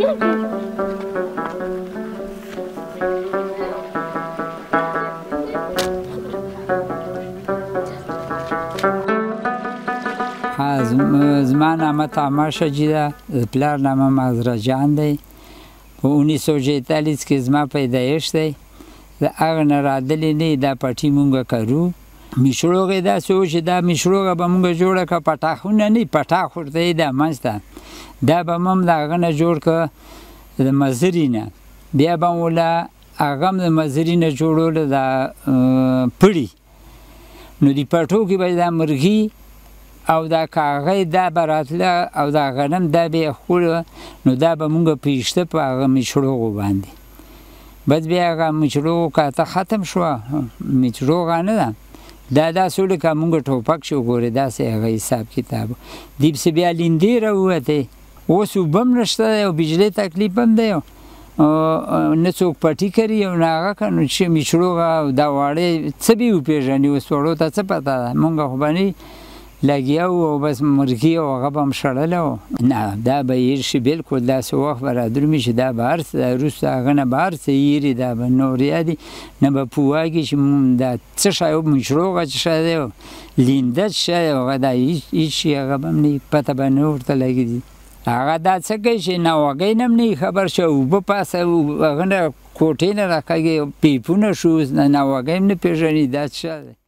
زما نامه طامع شجي ده د پلار نامه مازره جان دی په 1946 کې زما پیدایښت دی د هغه نه رادلې نه دا پټي مونږ کرو میشروغ یې داسې و چې دا میشروغه به مونږ جوړه کړه پټاخونه نه پټاخ ورته یې دا منځته دا به م هم د هغه نه جوړ کړه د مزري نه بیا به م وله هغه هم د مزري نه جوړوله دا پړي نو د پټو کې به دا مرغي او دا کاغۍ دا به راتله او دا غنم دا به یې خوړه نو دا به مونږ پېشته په هغه میچړوغو باندې بس بیا هغه میچړوغو کاته ختم شوه میچړوغه نه ده دا داسې و لکه مونږ ټوپک چې وګورې داسې هغه حساب کتاب دې پسې بیا لیندې راووتې اوس اوبه هم نشته دی او بجلۍ تکلیف هم دی نه څوک پټي کوي او نه هغه که نو چې میچړوغه او دا واړې څه به یې وپېژني اوس وړو ته څه پته ده مونږ خو به نه لګیا وو او بس مرغي او هغه به هم شړله وو نه دا به هېر شي بلکل داسې وخت به رادرومي چې دا به هر څه وروسته هغه نه به هر څه هېري دا به نور یادي نه به پوهېږي چې دا څه شی و میچړوغه څه شی دی لینده څه شی دی هغه دا هېڅ شي هغه به هم نه پته به نه ورته لګېږي هغه دا څه کوي چې ناوګۍ نه هم نه خبر چې اوبه پاسه هغه نه کوټې نه راکاږي پیپونه شو ناوګۍ هم نه پېژني دا څه شی دی